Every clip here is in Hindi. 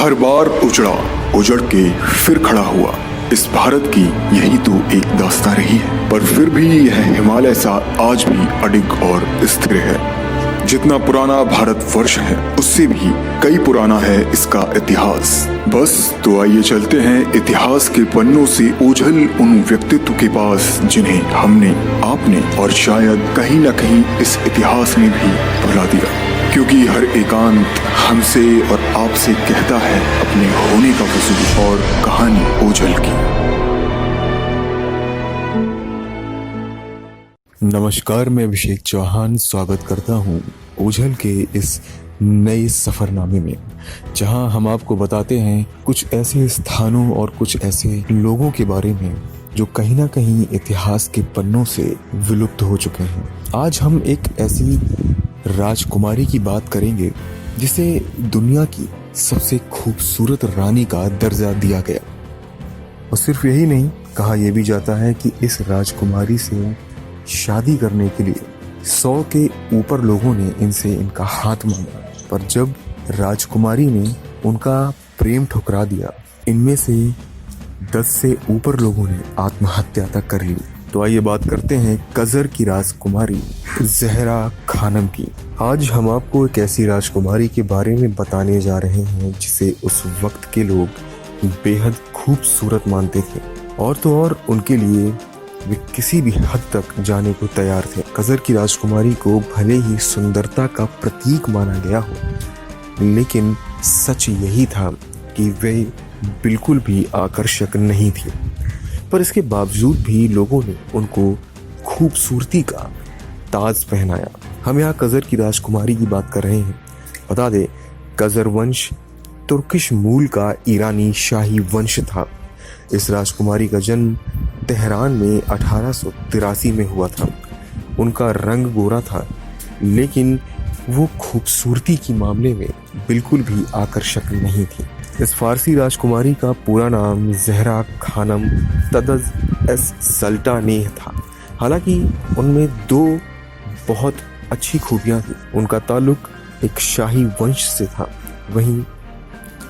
हर बार उजड़ के फिर खड़ा हुआ। इस भारत की यही तो एक दास्तां रही है, पर फिर भी यह हिमालय सा आज भी अडिग और स्थिर है। जितना पुराना भारत वर्ष है उससे भी कई पुराना है इसका इतिहास। बस तो आइए चलते हैं इतिहास के पन्नों से ओझल उन व्यक्तित्व के पास जिन्हें हमने, आपने और शायद कहीं न कहीं इस इतिहास में भी भुला दिया, क्योंकि हर एकांत हमसे और आपसे कहता है अपने होने का वजूद और कहानी ओझल की। नमस्कार, मैं अभिषेक चौहान स्वागत करता हूँ ओझल के इस नए सफरनामे में, जहां हम आपको बताते हैं कुछ ऐसे स्थानों और कुछ ऐसे लोगों के बारे में जो कहीं ना कहीं इतिहास के पन्नों से विलुप्त हो चुके हैं। आज हम एक ऐसी राजकुमारी की बात करेंगे जिसे दुनिया की सबसे खूबसूरत रानी का दर्जा दिया गया। और सिर्फ यही नहीं, कहा यह भी जाता है कि इस राजकुमारी से शादी करने के लिए 100 के ऊपर लोगों ने इनसे इनका हाथ मांगा, पर जब राजकुमारी ने उनका प्रेम ठुकरा दिया, इनमें से 10 से ऊपर लोगों ने आत्महत्या तक कर ली। तो आइए बात करते हैं कजर की राजकुमारी ज़हरा खानम की। आज हम आपको एक ऐसी राजकुमारी के बारे में बताने जा रहे हैं जिसे उस वक्त के लोग बेहद खूबसूरत मानते थे, और तो और उनके लिए वे किसी भी हद तक जाने को तैयार थे। कजर की राजकुमारी को भले ही सुंदरता का प्रतीक माना गया हो, लेकिन सच यही था कि वे बिल्कुल भी आकर्षक नहीं थी। पर इसके बावजूद भी लोगों ने उनको खूबसूरती का ताज पहनाया। हम यहाँ कजर की राजकुमारी की बात कर रहे हैं। बता दें, कजर वंश तुर्किश मूल का ईरानी शाही वंश था। इस राजकुमारी का जन्म तेहरान में 1883 में हुआ था। उनका रंग गोरा था, लेकिन वो खूबसूरती की मामले में बिल्कुल भी आकर्षक नहीं थी। इस फारसी राजकुमारी का पूरा नाम ज़हरा खानम तदज़ एस सल्तानेह था। हालांकि उनमें 2 बहुत अच्छी खूबियां थी। उनका ताल्लुक एक शाही वंश से था, वहीं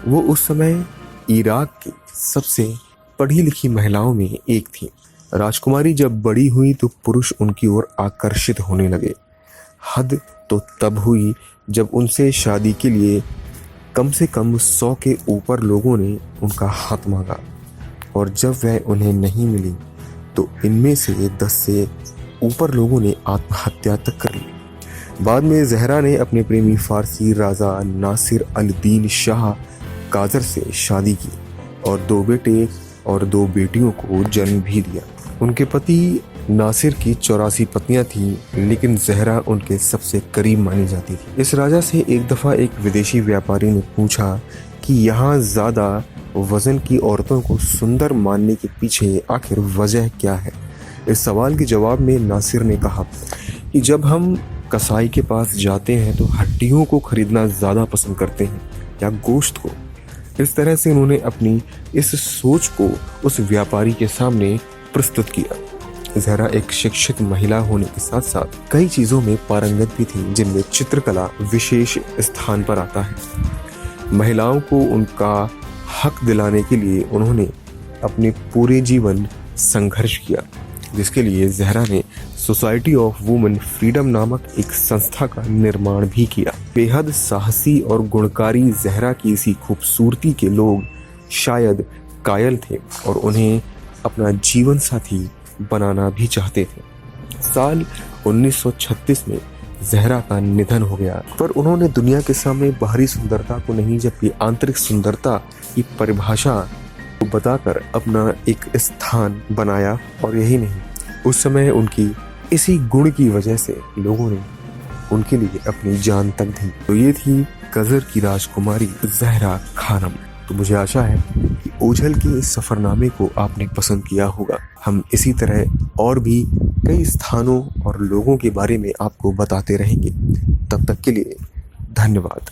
वो उस समय इराक की सबसे पढ़ी लिखी महिलाओं में एक थी। राजकुमारी जब बड़ी हुई तो पुरुष उनकी ओर आकर्षित होने लगे। हद तो तब हुई जब उनसे शादी के लिए कम से कम 100 के ऊपर लोगों ने उनका हाथ मांगा, और जब वह उन्हें नहीं मिली तो इनमें से 10 से ऊपर लोगों ने आत्महत्या तक कर ली। बाद में ज़हरा ने अपने प्रेमी फारसी राजा नासिर अल-दीन शाह काजर से शादी की और 2 बेटे और 2 बेटियों को जन्म भी दिया। उनके पति नासिर की 84 पत्नियां थीं, लेकिन ज़हरा उनके सबसे करीब मानी जाती थी। इस राजा से एक दफ़ा एक विदेशी व्यापारी ने पूछा कि यहाँ ज़्यादा वज़न की औरतों को सुंदर मानने के पीछे आखिर वजह क्या है। इस सवाल के जवाब में नासिर ने कहा कि जब हम कसाई के पास जाते हैं तो हड्डियों को खरीदना ज़्यादा पसंद करते हैं या गोश्त को। इस तरह से उन्होंने अपनी इस सोच को उस व्यापारी के सामने प्रस्तुत किया। ज़हरा एक शिक्षित महिला होने के साथ साथ कई चीज़ों में पारंगत भी थी, जिनमें चित्रकला विशेष स्थान पर आता है। महिलाओं को उनका हक दिलाने के लिए उन्होंने अपने पूरे जीवन संघर्ष किया, जिसके लिए ज़हरा ने सोसाइटी ऑफ वुमेन फ्रीडम नामक एक संस्था का निर्माण भी किया। बेहद साहसी और गुणकारी ज़हरा की इसी खूबसूरती के लोग शायद कायल थे और उन्हें अपना जीवन साथी बनाना भी चाहते थे। साल 1936 में ज़हरा का निधन हो गया, पर उन्होंने दुनिया के सामने बाहरी सुंदरता को नहीं, जबकि आंतरिक सुंदरता की परिभाषा को बताकर अपना एक स्थान बनाया। और यही नहीं, उस समय उनकी इसी गुण की वजह से लोगों ने उनके लिए अपनी जान तक दी। तो ये थी कजर की राजकुमारी ज़हरा खानम। तो मुझे आशा है कि ओझल के इस सफरनामे को आपने पसंद किया होगा। हम इसी तरह और भी कई स्थानों और लोगों के बारे में आपको बताते रहेंगे। तब तक के लिए धन्यवाद।